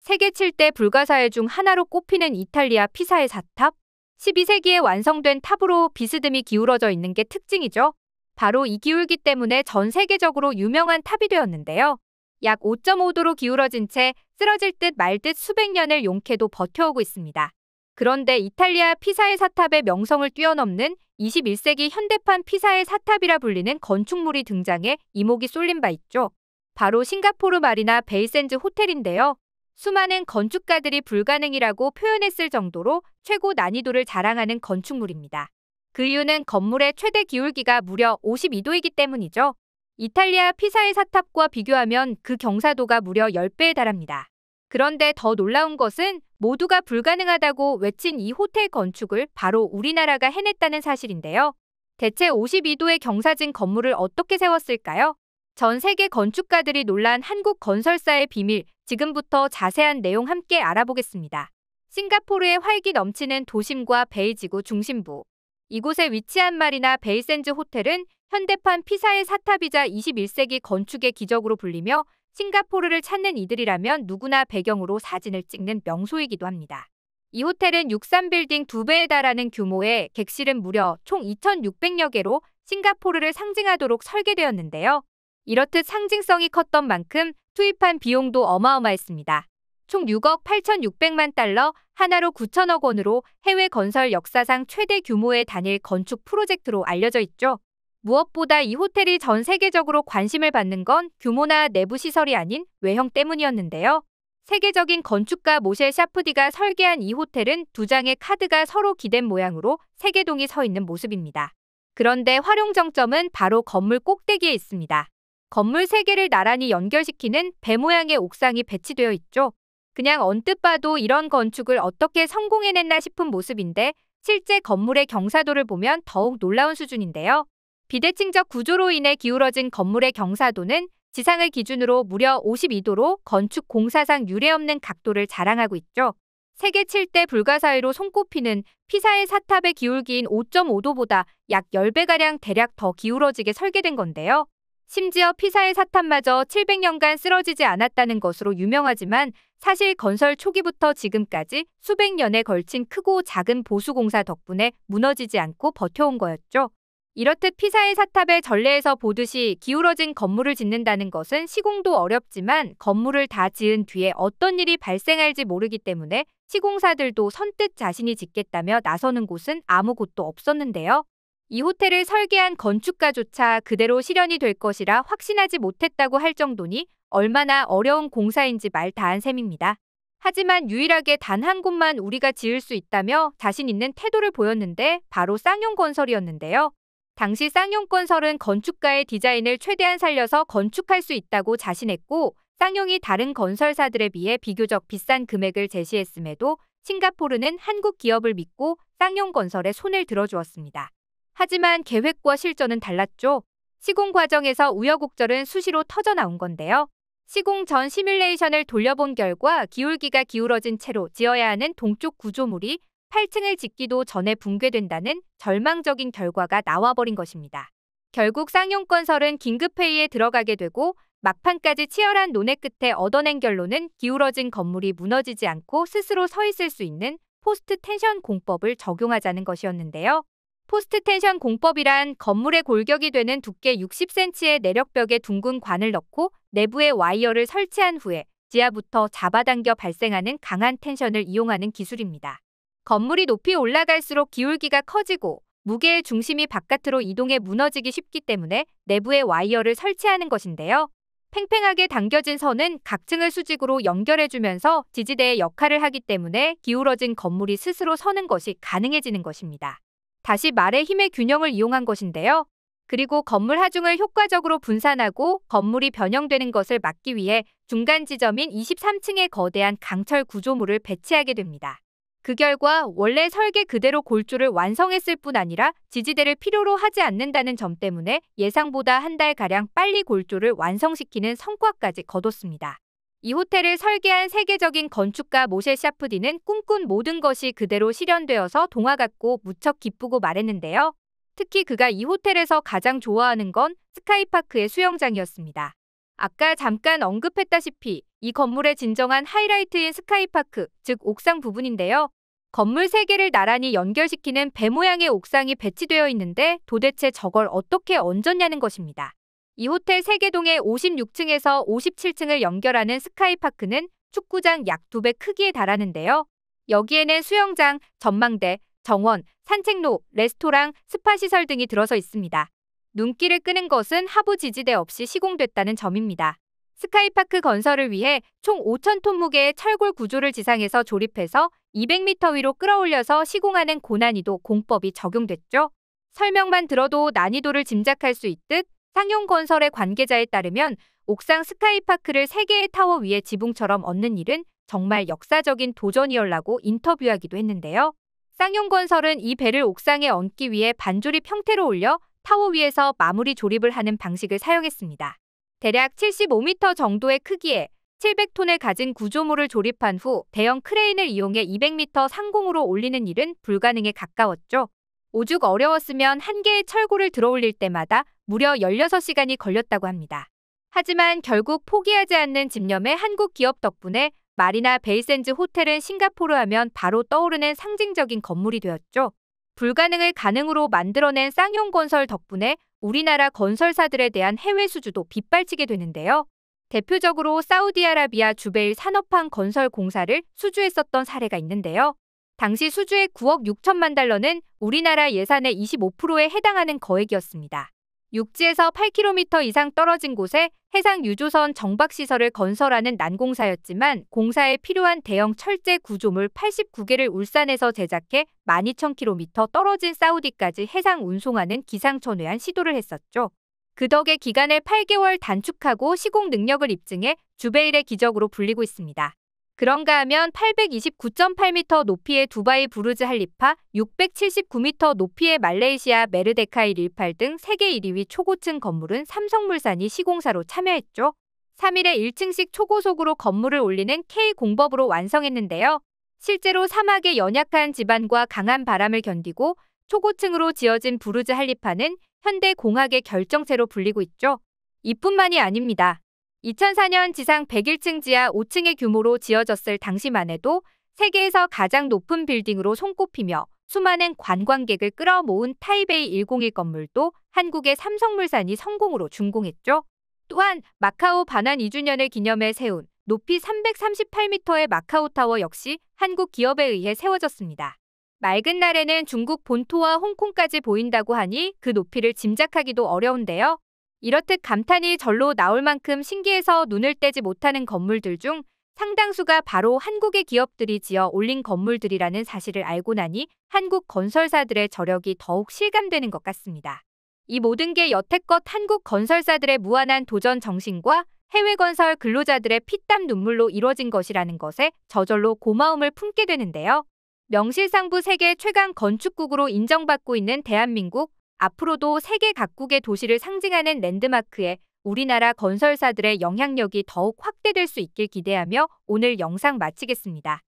세계 7대 불가사의 중 하나로 꼽히는 이탈리아 피사의 사탑? 12세기에 완성된 탑으로 비스듬히 기울어져 있는 게 특징이죠. 바로 이 기울기 때문에 전 세계적으로 유명한 탑이 되었는데요. 약 5.5도로 기울어진 채 쓰러질 듯 말 듯 수백 년을 용케도 버텨오고 있습니다. 그런데 이탈리아 피사의 사탑의 명성을 뛰어넘는 21세기 현대판 피사의 사탑이라 불리는 건축물이 등장해 이목이 쏠린 바 있죠. 바로 싱가포르 마리나 베이샌즈 호텔인데요. 수많은 건축가들이 불가능이라고 표현했을 정도로 최고 난이도를 자랑하는 건축물입니다. 그 이유는 건물의 최대 기울기가 무려 52도이기 때문이죠. 이탈리아 피사의 사탑과 비교하면 그 경사도가 무려 10배에 달합니다. 그런데 더 놀라운 것은 모두가 불가능하다고 외친 이 호텔 건축을 바로 우리나라가 해냈다는 사실인데요. 대체 52도의 경사진 건물을 어떻게 세웠을까요? 전 세계 건축가들이 놀란 한국 건설사의 비밀, 지금부터 자세한 내용 함께 알아보겠습니다. 싱가포르의 활기 넘치는 도심과 베이지구 중심부. 이곳에 위치한 마리나 베이샌즈 호텔은 현대판 피사의 사탑이자 21세기 건축의 기적으로 불리며 싱가포르를 찾는 이들이라면 누구나 배경으로 사진을 찍는 명소이기도 합니다. 이 호텔은 63빌딩 2배에 달하는 규모의 객실은 무려 총 2,600여 개로 싱가포르를 상징하도록 설계되었는데요. 이렇듯 상징성이 컸던 만큼 투입한 비용도 어마어마했습니다. 총 6억 8,600만 달러, 하나로 9천억 원으로 해외 건설 역사상 최대 규모의 단일 건축 프로젝트로 알려져 있죠. 무엇보다 이 호텔이 전 세계적으로 관심을 받는 건 규모나 내부 시설이 아닌 외형 때문이었는데요. 세계적인 건축가 모셰 샤프디가 설계한 이 호텔은 두 장의 카드가 서로 기댄 모양으로 세계동이 서 있는 모습입니다. 그런데 활용 정점은 바로 건물 꼭대기에 있습니다. 건물 3개를 나란히 연결시키는 배 모양의 옥상이 배치되어 있죠. 그냥 언뜻 봐도 이런 건축을 어떻게 성공해냈나 싶은 모습인데 실제 건물의 경사도를 보면 더욱 놀라운 수준인데요. 비대칭적 구조로 인해 기울어진 건물의 경사도는 지상을 기준으로 무려 52도로 건축 공사상 유례없는 각도를 자랑하고 있죠. 세계 7대 불가사의로 손꼽히는 피사의 사탑의 기울기인 5.5도보다 약 10배가량 대략 더 기울어지게 설계된 건데요. 심지어 피사의 사탑마저 700년간 쓰러지지 않았다는 것으로 유명하지만 사실 건설 초기부터 지금까지 수백 년에 걸친 크고 작은 보수공사 덕분에 무너지지 않고 버텨온 거였죠. 이렇듯 피사의 사탑의 전례에서 보듯이 기울어진 건물을 짓는다는 것은 시공도 어렵지만 건물을 다 지은 뒤에 어떤 일이 발생할지 모르기 때문에 시공사들도 선뜻 자신이 짓겠다며 나서는 곳은 아무 곳도 없었는데요. 이 호텔을 설계한 건축가조차 그대로 실현이 될 것이라 확신하지 못했다고 할 정도니 얼마나 어려운 공사인지 말 다한 셈입니다. 하지만 유일하게 단 한 곳만 우리가 지을 수 있다며 자신 있는 태도를 보였는데 바로 쌍용건설이었는데요. 당시 쌍용건설은 건축가의 디자인을 최대한 살려서 건축할 수 있다고 자신했고 쌍용이 다른 건설사들에 비해 비교적 비싼 금액을 제시했음에도 싱가포르는 한국 기업을 믿고 쌍용건설에 손을 들어주었습니다. 하지만 계획과 실전은 달랐죠. 시공 과정에서 우여곡절은 수시로 터져나온 건데요. 시공 전 시뮬레이션을 돌려본 결과 기울기가 기울어진 채로 지어야 하는 동쪽 구조물이 8층을 짓기도 전에 붕괴된다는 절망적인 결과가 나와버린 것입니다. 결국 쌍용건설은 긴급회의에 들어가게 되고 막판까지 치열한 논의 끝에 얻어낸 결론은 기울어진 건물이 무너지지 않고 스스로 서 있을 수 있는 포스트 텐션 공법을 적용하자는 것이었는데요. 포스트 텐션 공법이란 건물의 골격이 되는 두께 60cm의 내력벽에 둥근 관을 넣고 내부에 와이어를 설치한 후에 지하부터 잡아당겨 발생하는 강한 텐션을 이용하는 기술입니다. 건물이 높이 올라갈수록 기울기가 커지고 무게의 중심이 바깥으로 이동해 무너지기 쉽기 때문에 내부에 와이어를 설치하는 것인데요. 팽팽하게 당겨진 선은 각 층을 수직으로 연결해주면서 지지대의 역할을 하기 때문에 기울어진 건물이 스스로 서는 것이 가능해지는 것입니다. 다시 말해 힘의 균형을 이용한 것인데요. 그리고 건물 하중을 효과적으로 분산하고 건물이 변형되는 것을 막기 위해 중간 지점인 23층의 거대한 강철 구조물을 배치하게 됩니다. 그 결과 원래 설계 그대로 골조를 완성했을 뿐 아니라 지지대를 필요로 하지 않는다는 점 때문에 예상보다 한 달가량 빨리 골조를 완성시키는 성과까지 거뒀습니다. 이 호텔을 설계한 세계적인 건축가 모셰 샤프디는 꿈꾼 모든 것이 그대로 실현되어서 동화 같고 무척 기쁘고 말했는데요. 특히 그가 이 호텔에서 가장 좋아하는 건 스카이파크의 수영장이었습니다. 아까 잠깐 언급했다시피 이 건물의 진정한 하이라이트인 스카이파크, 즉 옥상 부분인데요. 건물 3개를 나란히 연결시키는 배 모양의 옥상이 배치되어 있는데 도대체 저걸 어떻게 얹었냐는 것입니다. 이 호텔 세계동의 56층에서 57층을 연결하는 스카이파크는 축구장 약 2배 크기에 달하는데요. 여기에는 수영장, 전망대, 정원, 산책로, 레스토랑, 스파시설 등이 들어서 있습니다. 눈길을 끄는 것은 하부 지지대 없이 시공됐다는 점입니다. 스카이파크 건설을 위해 총 5,000톤 무게의 철골 구조를 지상에서 조립해서 200m 위로 끌어올려서 시공하는 고난이도 공법이 적용됐죠. 설명만 들어도 난이도를 짐작할 수 있듯 상용건설의 관계자에 따르면 옥상 스카이파크를 3개의 타워 위에 지붕처럼 얹는 일은 정말 역사적인 도전이었라고 인터뷰하기도 했는데요. 쌍용건설은 이 배를 옥상에 얹기 위해 반조립 형태로 올려 타워 위에서 마무리 조립을 하는 방식을 사용했습니다. 대략 75m 정도의 크기에 700톤을 가진 구조물을 조립한 후 대형 크레인을 이용해 200m 상공으로 올리는 일은 불가능에 가까웠죠. 오죽 어려웠으면 한 개의 철골을 들어올릴 때마다 무려 16시간이 걸렸다고 합니다. 하지만 결국 포기하지 않는 집념의 한국 기업 덕분에 마리나 베이샌즈 호텔은 싱가포르 하면 바로 떠오르는 상징적인 건물이 되었죠. 불가능을 가능으로 만들어낸 쌍용건설 덕분에 우리나라 건설사들에 대한 해외 수주도 빗발치게 되는데요. 대표적으로 사우디아라비아 주베일 산업항 건설 공사를 수주했었던 사례가 있는데요. 당시 수주의 9억 6천만 달러는 우리나라 예산의 25%에 해당하는 거액이었습니다. 육지에서 8km 이상 떨어진 곳에 해상 유조선 정박시설을 건설하는 난공사였지만 공사에 필요한 대형 철제 구조물 89개를 울산에서 제작해 12,000km 떨어진 사우디까지 해상 운송하는 기상천외한 시도를 했었죠. 그 덕에 기간을 8개월 단축하고 시공 능력을 입증해 주베일의 기적으로 불리고 있습니다. 그런가 하면 829.8m 높이의 두바이 부르즈 할리파, 679m 높이의 말레이시아 메르데카일 18 등 세계 1위 초고층 건물은 삼성물산이 시공사로 참여했죠. 3일에 1층씩 초고속으로 건물을 올리는 K공법으로 완성했는데요. 실제로 사막의 연약한 지반과 강한 바람을 견디고 초고층으로 지어진 부르즈 할리파는 현대공학의 결정체로 불리고 있죠. 이뿐만이 아닙니다. 2004년 지상 101층 지하 5층의 규모로 지어졌을 당시만 해도 세계에서 가장 높은 빌딩으로 손꼽히며 수많은 관광객을 끌어모은 타이베이 101 건물도 한국의 삼성물산이 성공으로 준공했죠. 또한 마카오 반환 2주년을 기념해 세운 높이 338m의 마카오타워 역시 한국 기업에 의해 세워졌습니다. 맑은 날에는 중국 본토와 홍콩까지 보인다고 하니 그 높이를 짐작하기도 어려운데요. 이렇듯 감탄이 절로 나올 만큼 신기해서 눈을 떼지 못하는 건물들 중 상당수가 바로 한국의 기업들이 지어 올린 건물들이라는 사실을 알고 나니 한국 건설사들의 저력이 더욱 실감되는 것 같습니다. 이 모든 게 여태껏 한국 건설사들의 무한한 도전 정신과 해외 건설 근로자들의 피땀 눈물로 이뤄진 것이라는 것에 저절로 고마움을 품게 되는데요. 명실상부 세계 최강 건축국으로 인정받고 있는 대한민국, 앞으로도 세계 각국의 도시를 상징하는 랜드마크에 우리나라 건설사들의 영향력이 더욱 확대될 수 있길 기대하며 오늘 영상 마치겠습니다.